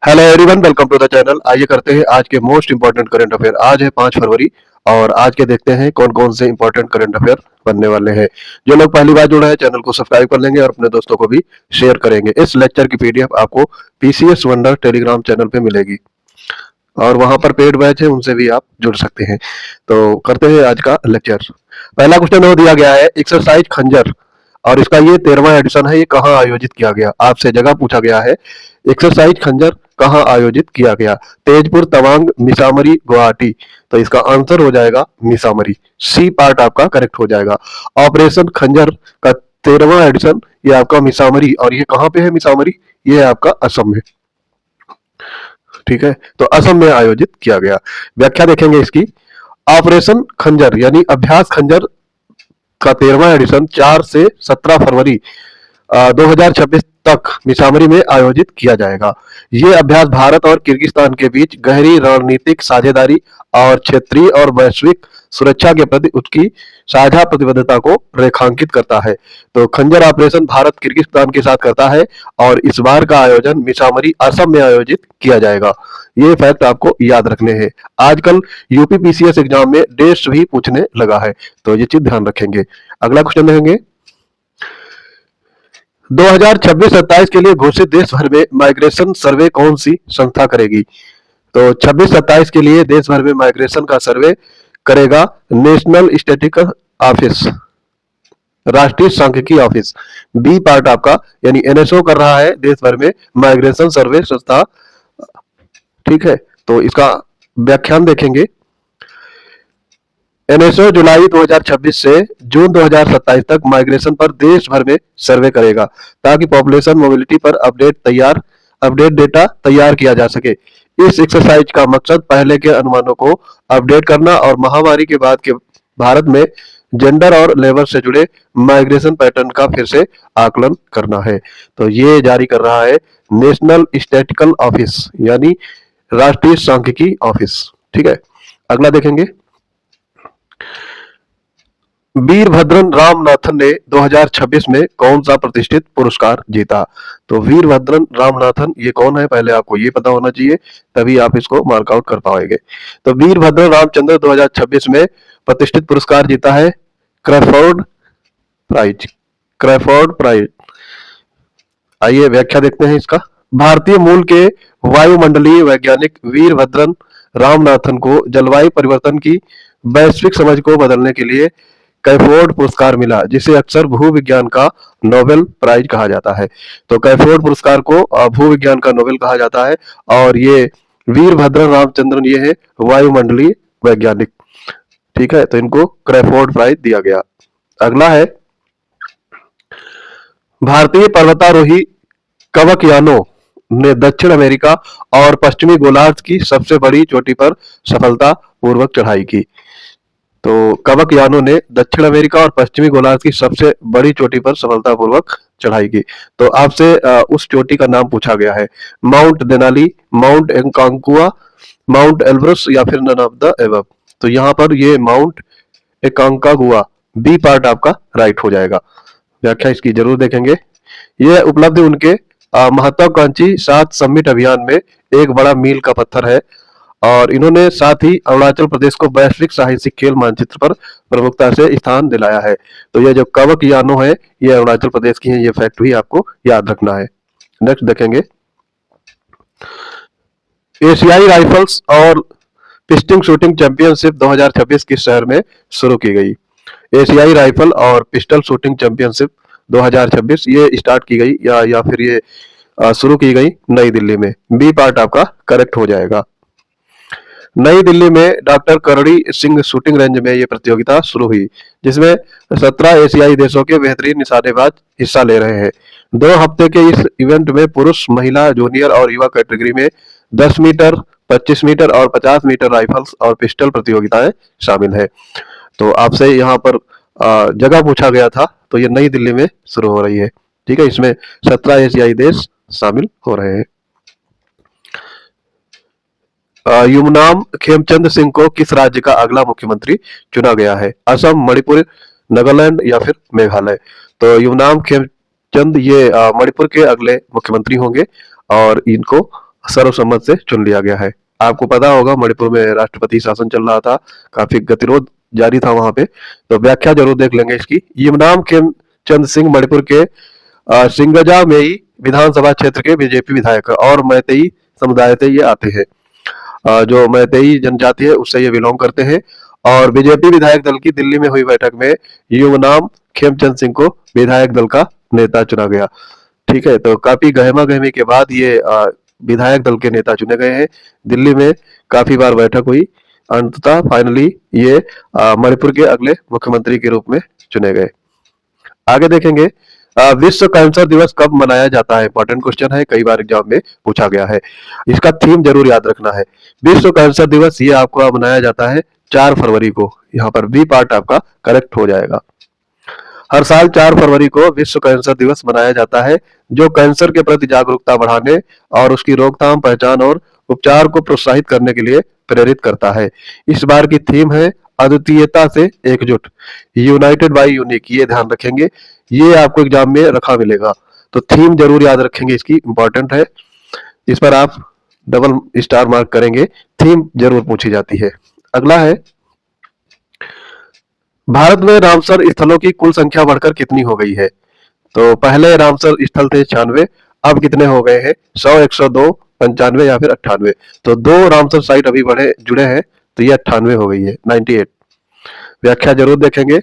Hello everyone, welcome to the channel. आइए करते हैं आज के मोस्ट इंपोर्टेंट करंट अफेयर। आज है 5 फरवरी और आज के देखते हैं कौन कौन से इंपोर्टेंट करंट अफेयर बनने वाले हैं। जो लोग पहली बार जुड़े हैं चैनल को सब्सक्राइब कर लेंगे और अपने दोस्तों को भी शेयर करेंगे। इस लेक्चर की पीडीएफ आपको पीसीएस वंडर टेलीग्राम चैनल पे मिलेगी और वहां पर पेड बैच है, उनसे भी आप जुड़ सकते हैं। तो करते हैं आज का लेक्चर। पहला क्वेश्चन वो दिया गया है, एक्सरसाइज खंजर और इसका ये 13वां एडिशन है। ये कहाँ आयोजित किया गया? आपसे जगह पूछा गया है। एक्सरसाइज खंजर कहाँ आयोजित किया गया? तेजपुर, तवांग, मिसामरी, गुवाहाटी। तो इसका आंसर हो जाएगा मिसामरी। सी पार्ट आपका करेक्ट हो जाएगा। ऑपरेशन खंजर का 13वां एडिशन ये आपका मिसामरी, और ये कहाँ पे है मिसामरी? ये है आपका असम में। ठीक है, तो असम में आयोजित किया गया। व्याख्या देखेंगे इसकी। ऑपरेशन खंजर यानी अभ्यास खंजर का 13वां एडिशन 4 से 17 फरवरी 2026 तक मिसामरी में आयोजित किया जाएगा। ये अभ्यास भारत और किर्गिस्तान के बीच गहरी रणनीतिक साझेदारी और क्षेत्रीय और वैश्विक सुरक्षा के प्रति उसकी साझा प्रतिबद्धता को रेखांकित करता है। तो खंजर ऑपरेशन भारत किर्गिस्तान के साथ करता है और इस बार का आयोजन मिसामरी असम में आयोजित किया जाएगा। ये फैक्ट आपको याद रखने हैं। आजकल यूपी पीसीएस एग्जाम में देश भी पूछने लगा है, तो ये चीज ध्यान रखेंगे। अगला क्वेश्चन देखेंगे। 2026-27 के लिए घोषित देश भर में माइग्रेशन सर्वे कौन सी संस्था करेगी? तो 26-27 के लिए देश भर में माइग्रेशन का सर्वे करेगा नेशनल स्टैटिस्टिकल ऑफिस, राष्ट्रीय सांख्यिकी ऑफिस। बी पार्ट आपका यानी एनएसओ कर रहा है देश भर में माइग्रेशन सर्वे संस्था। ठीक है, तो इसका व्याख्यान देखेंगे। एनएसओ जुलाई 2026 से जून 2027 तक माइग्रेशन पर देश भर में सर्वे करेगा ताकि पॉपुलेशन मोबिलिटी पर अपडेट डेटा तैयार किया जा सके। इस एक्सरसाइज का मकसद पहले के अनुमानों को अपडेट करना और महामारी के बाद के भारत में जेंडर और लेबर से जुड़े माइग्रेशन पैटर्न का फिर से आकलन करना है। तो ये जारी कर रहा है नेशनल स्टैटिस्टिकल ऑफिस यानी राष्ट्रीय सांख्यिकी ऑफिस। ठीक है, अगला देखेंगे। वीरभद्रन रामनाथन ने 2026 में कौन सा प्रतिष्ठित पुरस्कार जीता? तो वीरभद्रन रामनाथन ये कौन है, पहले आपको ये पता होना चाहिए, तभी आप इसको मार्कआउट कर पाएंगे। तो वीरभद्रन रामचंद्र 2026 में प्रतिष्ठित पुरस्कार जीता है क्रैफोर्ड प्राइज। क्रैफोर्ड प्राइज, आइए व्याख्या देखते हैं इसका। भारतीय मूल के वायुमंडलीय वैज्ञानिक वीरभद्रन रामनाथन को जलवायु परिवर्तन की वैश्विक समझ को बदलने के लिए कैफोर्ड पुरस्कार मिला, जिसे अक्सर भूविज्ञान का नोबेल प्राइज कहा जाता है। तो कैफोर्ड पुरस्कार को भूविज्ञान का नोबेल कहा जाता है और ये वीरभद्रन रामचंद्रन ये है वायुमंडलीय वैज्ञानिक। ठीक है, तो इनको कैफोर्ड प्राइज दिया गया। अगला है, भारतीय पर्वतारोही कवकयानों ने दक्षिण अमेरिका और पश्चिमी गोलार्ध की सबसे बड़ी चोटी पर सफलता पूर्वक चढ़ाई की। तो कवकयानों ने दक्षिण अमेरिका और पश्चिमी गोलार्ध की सबसे बड़ी चोटी पर सफलतापूर्वक चढ़ाई की। तो आपसे उस चोटी का नाम पूछा गया है। Mount Denali, Mount Aconcagua, Mount Elbrus या फिर नन ऑफ द एबव। तो यहाँ पर ये माउंट एकांकागुआ, बी पार्ट आपका राइट हो जाएगा। व्याख्या इसकी जरूर देखेंगे। यह उपलब्धि उनके महत्वाकांक्षी 7 समिट अभियान में एक बड़ा मील का पत्थर है और इन्होंने साथ ही अरुणाचल प्रदेश को वैश्विक साहसिक खेल मानचित्र पर प्रमुखता से स्थान दिलाया है। तो ये जो कवकयानों है ये अरुणाचल प्रदेश की है, ये फैक्ट भी आपको याद रखना है। नेक्स्ट देखेंगे। एशियाई राइफल्स और पिस्टल शूटिंग चैंपियनशिप 2026 किस शहर में शुरू की गई? एशियाई राइफल और पिस्टल शूटिंग चैंपियनशिप 2026 ये स्टार्ट की गई या फिर ये शुरू की गई नई दिल्ली में। बी पार्ट आपका करेक्ट हो जाएगा। नई दिल्ली में doctor Karni Singh shooting range में ये प्रतियोगिता शुरू हुई, जिसमें 17 एशियाई देशों के बेहतरीन निशानेबाज हिस्सा ले रहे हैं। 2 हफ्ते के इस इवेंट में पुरुष, महिला, जूनियर और युवा कैटेगरी में 10 मीटर, 25 मीटर और 50 मीटर राइफल्स और पिस्टल प्रतियोगिताएं शामिल है। तो आपसे यहाँ पर जगह पूछा गया था, तो ये नई दिल्ली में शुरू हो रही है। ठीक है, इसमें 17 एशियाई देश शामिल हो रहे हैं। युमनाम खेमचंद सिंह को किस राज्य का अगला मुख्यमंत्री चुना गया है? असम, मणिपुर, नागालैंड या फिर मेघालय। तो युमनाम खेमचंद ये मणिपुर के अगले मुख्यमंत्री होंगे और इनको सर्वसम्मत से चुन लिया गया है। आपको पता होगा मणिपुर में राष्ट्रपति शासन चल रहा था, काफी गतिरोध जारी था वहां पे, तो व्याख्या जरूर देख लेंगे इसकी। यमुनाम खेमचंद सिंह मणिपुर के सिंगजा मेई विधानसभा क्षेत्र के बीजेपी विधायक और मैतेई समुदाय से ये आते हैं। जो मैतेई जनजाति है उससे ये बिलोंग करते हैं और बीजेपी विधायक दल की दिल्ली में हुई बैठक में यमुनाम खेमचंद सिंह को विधायक दल का नेता चुना गया। ठीक है, तो काफी गहमा गहमी के बाद ये विधायक दल के नेता चुने गए हैं। दिल्ली में काफी बार बैठक हुई, अंततः फाइनली ये मणिपुर के अगले मुख्यमंत्री के रूप में चुने गए। आगे देखेंगे विश्व कैंसर दिवस कब मनाया जाता है। इंपॉर्टेंट क्वेश्चन है, कई बार एग्जाम में पूछा गया है। इसका थीम जरूर याद रखना है। विश्व कैंसर दिवस ये आपका मनाया जाता है 4 फरवरी को। यहाँ पर बी पार्ट आपका करेक्ट हो जाएगा। हर साल 4 फरवरी को विश्व कैंसर दिवस मनाया जाता है, जो कैंसर के प्रति जागरूकता बढ़ाने और उसकी रोकथाम, पहचान और उपचार को प्रोत्साहित करने के लिए प्रेरित करता है। इस बार की थीम है अद्वितीयता से एकजुट, यूनाइटेड बाय यूनिक। ये ध्यान रखेंगे, ये आपको एग्जाम में रखा मिलेगा, तो थीम जरूर याद रखेंगे, इसकी इंपॉर्टेंट है। इस पर आप डबल स्टार मार्क करेंगे, थीम जरूर पूछी जाती है। अगला है भारत में रामसर स्थलों की कुल संख्या बढ़कर कितनी हो गई है। तो पहले रामसर स्थल थे 96, अब कितने हो गए हैं 100, 102, 95 या फिर 98। तो 2 रामसर साइट अभी जुड़े हैं, तो ये 98 हो गई है, 98। व्याख्या जरूर देखेंगे।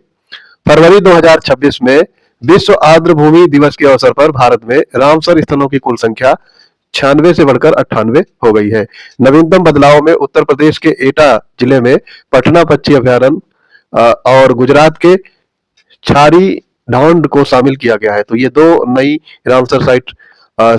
फरवरी 2026 में विश्व आर्द्र भूमि दिवस के अवसर पर भारत में रामसर स्थलों की कुल संख्या 96 से बढ़कर 98 हो गई है। नवीनतम बदलाव में उत्तर प्रदेश के एटा जिले में पटना पक्षी अभ्यारण्य और गुजरात के छारी ढांड को शामिल किया गया है। तो ये 2 नई रामसर साइट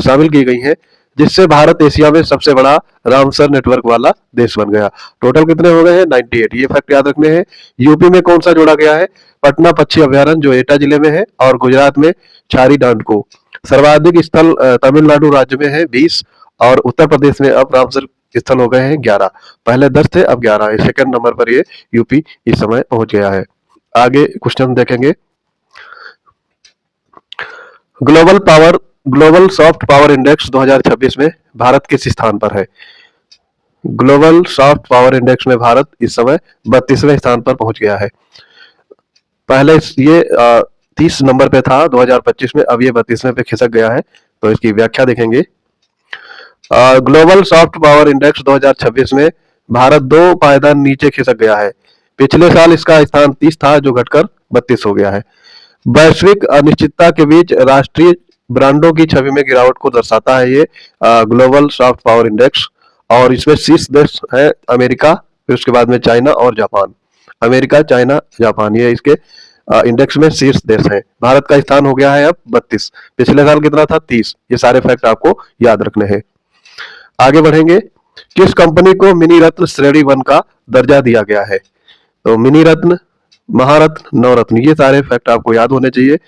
शामिल की गई हैं, जिससे भारत एशिया में सबसे बड़ा रामसर नेटवर्क वाला देश बन गया। टोटल कितने हो गए हैं 98। ये फैक्ट याद रखने हैं। यूपी में कौन सा जोड़ा गया है, पटना पक्षी अभ्यारण्य जो एटा जिले में है, और गुजरात में छारी ढांड को। सर्वाधिक स्थल तमिलनाडु राज्य में है 20, और उत्तर प्रदेश में अब रामसर स्थल हो गए हैं 11। पहले 10 थे, अब 11 है। सेकंड नंबर पर ये यूपी इस समय पहुंच गया है। आगे क्वेश्चन देखेंगे। ग्लोबल सॉफ्ट पावर इंडेक्स 2026 में भारत किस स्थान पर है। ग्लोबल सॉफ्ट पावर इंडेक्स में भारत इस समय 32वें स्थान पर पहुंच गया है। पहले ये 30 नंबर पे था 2025 में, अब ये 32वें पे खिसक गया है। तो इसकी व्याख्या देखेंगे। ग्लोबल सॉफ्ट पावर इंडेक्स 2026 में भारत 2 पायदान नीचे खिसक गया है। पिछले साल इसका स्थान 30 था, जो घटकर 32 हो गया है। वैश्विक अनिश्चितता के बीच राष्ट्रीय ब्रांडों की छवि में गिरावट को दर्शाता है ये ग्लोबल सॉफ्ट पावर इंडेक्स, और इसमें शीर्ष देश है अमेरिका, फिर उसके बाद में चाइना और जापान। अमेरिका, चाइना, जापान, ये इसके इंडेक्स में शीर्ष देश है। भारत का स्थान हो गया है अब 32, पिछले साल कितना था 30। ये सारे फैक्ट आपको याद रखने हैं। आगे बढ़ेंगे। किस कंपनी को मिनी रत्न श्रेणी 1 का दर्जा दिया गया है। तो मिनी रत्न, महारत्न, नवरत्न, ये सारे फैक्ट आपको याद होने चाहिए।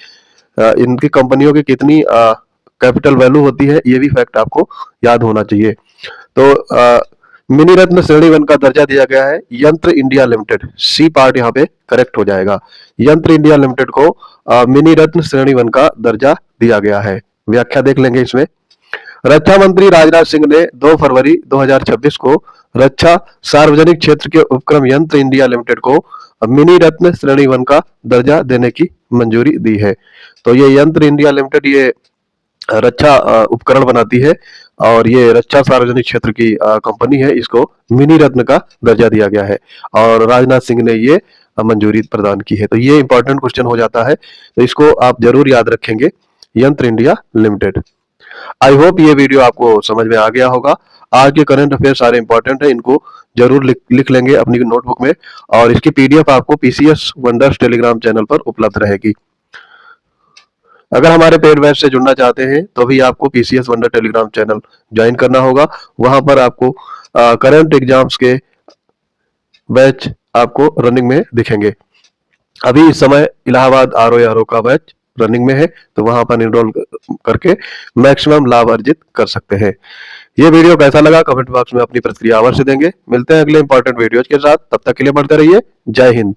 इनकी कंपनियों की कितनी कैपिटल वैल्यू होती है, ये भी फैक्ट आपको याद होना चाहिए। तो मिनी रत्न श्रेणी 1 का दर्जा दिया गया है यंत्र इंडिया लिमिटेड। सी पार्ट यहाँ पे करेक्ट हो जाएगा। यंत्र इंडिया लिमिटेड को मिनी रत्न श्रेणी 1 का दर्जा दिया गया है। व्याख्या देख लेंगे इसमें। रक्षा मंत्री राजनाथ सिंह ने 2 फरवरी 2026 को रक्षा सार्वजनिक क्षेत्र के उपक्रम यंत्र इंडिया लिमिटेड को मिनी रत्न श्रेणी 1 का दर्जा देने की मंजूरी दी है। तो ये यंत्र इंडिया लिमिटेड ये रक्षा उपकरण बनाती है और ये रक्षा सार्वजनिक क्षेत्र की कंपनी है। इसको मिनी रत्न का दर्जा दिया गया है और राजनाथ सिंह ने ये मंजूरी प्रदान की है। तो ये इंपॉर्टेंट क्वेश्चन हो जाता है, तो इसको आप जरूर याद रखेंगे, यंत्र इंडिया लिमिटेड। आई होप ये वीडियो आपको समझ में आ गया होगा। आज के करंट अफेयर सारे इंपॉर्टेंट है, इनको जरूर लिख लेंगे अपनी नोटबुक में, और इसकी पीडीएफ आपको पीसीएस वंडर्स टेलीग्राम चैनल पर उपलब्ध रहेगी। अगर हमारे पेड बैच से जुड़ना चाहते हैं तो भी आपको PCS wonder Telegram channel join करना होगा। वहां पर आपको करंट एग्जाम्स के बैच आपको रनिंग में दिखेंगे। अभी इस समय इलाहाबाद आरओ का बैच रनिंग में है, तो वहां पर एनरोल करके मैक्सिमम लाभ अर्जित कर सकते हैं। ये वीडियो कैसा लगा कमेंट बॉक्स में अपनी प्रतिक्रिया अवश्य देंगे। मिलते हैं अगले इंपॉर्टेंट वीडियोज के साथ, तब तक के लिए पढ़ते रहिए। जय हिंद।